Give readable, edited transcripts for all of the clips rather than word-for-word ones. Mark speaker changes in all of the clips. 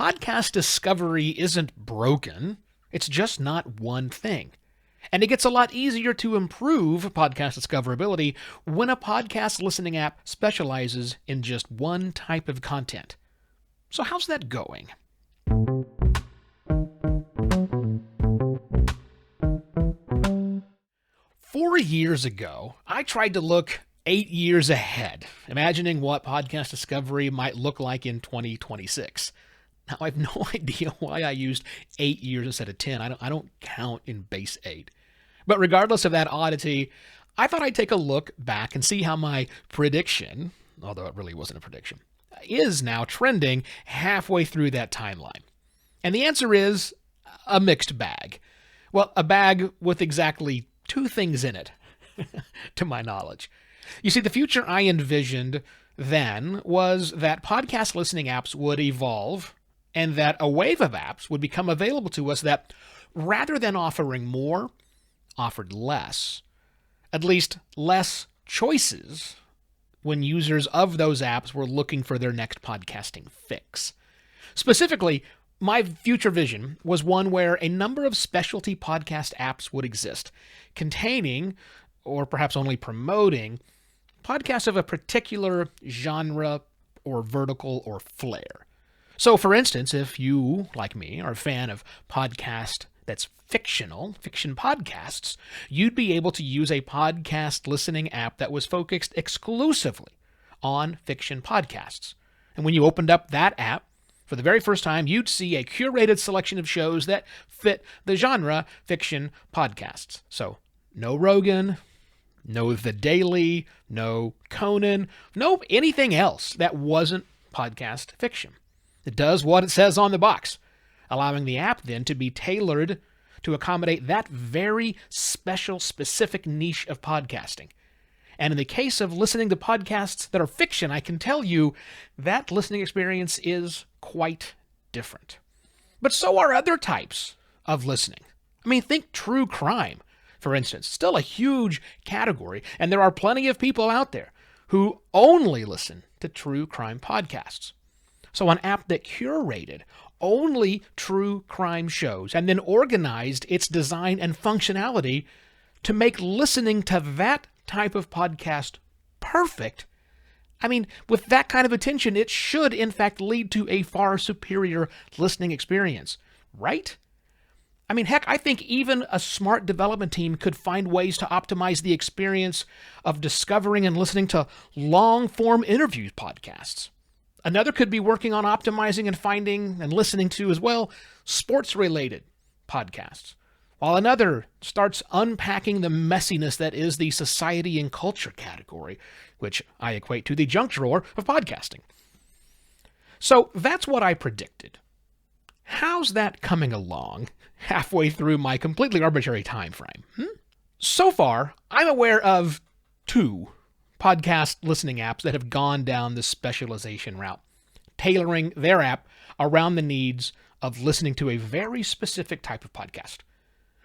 Speaker 1: podcast discovery isn't broken. It's just not one thing. And it gets a lot easier to improve podcast discoverability when a podcast listening app specializes in just one type of content. So how's that going? Four years ago, I tried to look 8 years ahead, imagining what podcast discovery might look like in 2026. Now, I have no idea why I used 8 years instead of 10. I don't count in base 8. But regardless of that oddity, I thought I'd take a look back and see how my prediction, although it really wasn't a prediction, is now trending halfway through that timeline. And the answer is a mixed bag. Well, a bag with exactly two things in it, to my knowledge. You see, the future I envisioned then was that podcast listening apps would evolve and that a wave of apps would become available to us that, rather than offering more, offered less. At least less choices when users of those apps were looking for their next podcasting fix. Specifically, my future vision was one where a number of specialty podcast apps would exist, containing, or perhaps only promoting, podcasts of a particular genre or vertical or flair. So, for instance, if you, like me, are a fan of podcast that's fiction podcasts, you'd be able to use a podcast listening app that was focused exclusively on fiction podcasts. And when you opened up that app, for the very first time, you'd see a curated selection of shows that fit the genre fiction podcasts. So, no Rogan, no The Daily, no Conan, no anything else that wasn't podcast fiction. It does what it says on the box, allowing the app then to be tailored to accommodate that very special, specific niche of podcasting. And in the case of listening to podcasts that are fiction, I can tell you that listening experience is quite different. But so are other types of listening. I mean, think true crime, for instance. Still a huge category, and there are plenty of people out there who only listen to true crime podcasts. So an app that curated only true crime shows and then organized its design and functionality to make listening to that type of podcast perfect. I mean, with that kind of attention, it should in fact lead to a far superior listening experience, right? I mean, heck, I think even a smart development team could find ways to optimize the experience of discovering and listening to long-form interview podcasts. Another could be working on optimizing and finding and listening to, as well, sports-related podcasts, while another starts unpacking the messiness that is the society and culture category, which I equate to the junk drawer of podcasting. So that's what I predicted. How's that coming along halfway through my completely arbitrary time frame? So far, I'm aware of 2 podcast listening apps that have gone down the specialization route, tailoring their app around the needs of listening to a very specific type of podcast.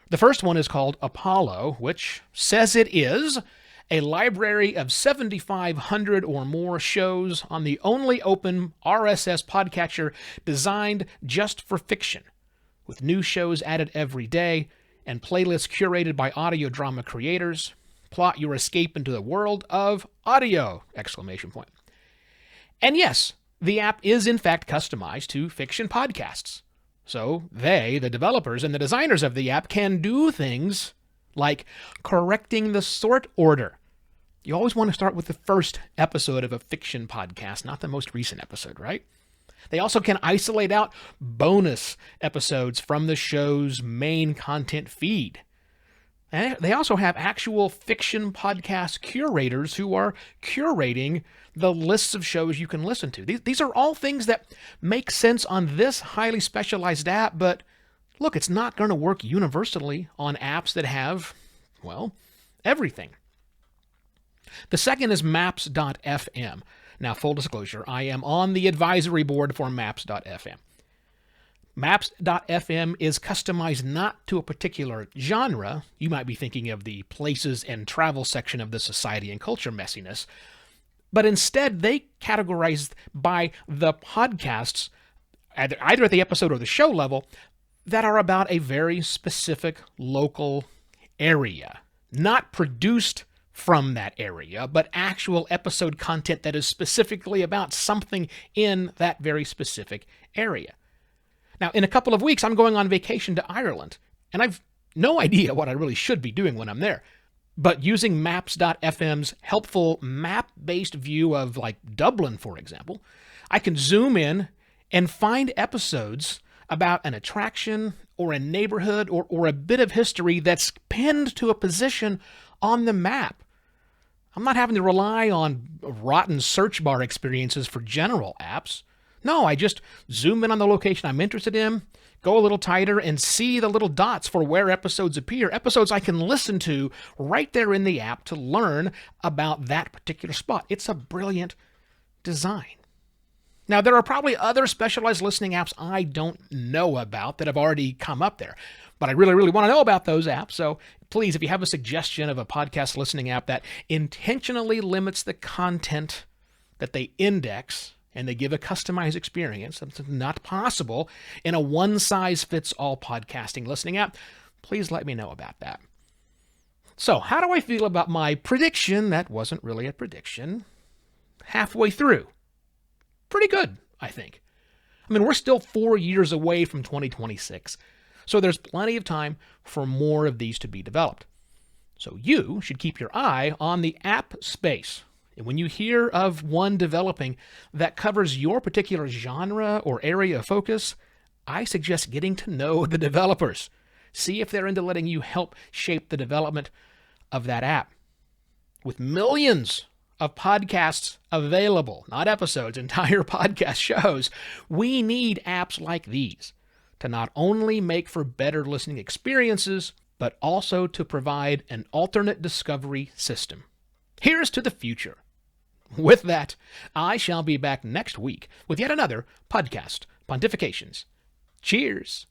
Speaker 1: The first one is called Apollo, which says it is a library of 7,500 or more shows on the only open RSS podcatcher designed just for fiction, with new shows added every day and playlists curated by audio drama creators. Plot your escape into the world of audio! ! And yes, the app is in fact customized to fiction podcasts. So they, the developers and the designers of the app, can do things like correcting the sort order. You always want to start with the first episode of a fiction podcast, not the most recent episode, right? They also can isolate out bonus episodes from the show's main content feed. And they also have actual fiction podcast curators who are curating the lists of shows you can listen to. These are all things that make sense on this highly specialized app, but look, it's not going to work universally on apps that have, well, everything. The second is Maps.fm. Now, full disclosure, I am on the advisory board for Maps.fm. Maps.fm is customized not to a particular genre. You might be thinking of the places and travel section of the society and culture messiness, but instead they categorize by the podcasts either at the episode or the show level, that are about a very specific local area, not produced from that area, but actual episode content that is specifically about something in that very specific area. Now, in a couple of weeks, I'm going on vacation to Ireland, and I've no idea what I really should be doing when I'm there. But using Maps.fm's helpful map-based view of, like, Dublin, for example, I can zoom in and find episodes about an attraction or a neighborhood or a bit of history that's pinned to a position on the map. I'm not having to rely on rotten search bar experiences for general apps. No, I just zoom in on the location I'm interested in, go a little tighter, and see the little dots for where episodes appear, episodes I can listen to right there in the app to learn about that particular spot. It's a brilliant design. Now, there are probably other specialized listening apps I don't know about that have already come up there, but I really, really want to know about those apps. So please, if you have a suggestion of a podcast listening app that intentionally limits the content that they index and they give a customized experience that's not possible in a one-size-fits-all podcasting listening app, please let me know about that. So how do I feel about my prediction that wasn't really a prediction halfway through? Pretty good, I think. I mean, we're still 4 years away from 2026, so there's plenty of time for more of these to be developed. So you should keep your eye on the app space. And when you hear of one developing that covers your particular genre or area of focus, I suggest getting to know the developers. See if they're into letting you help shape the development of that app. With millions of podcasts available, not episodes, entire podcast shows, we need apps like these to not only make for better listening experiences, but also to provide an alternate discovery system. Here's to the future. With that, I shall be back next week with yet another podcast Pontifications. Cheers.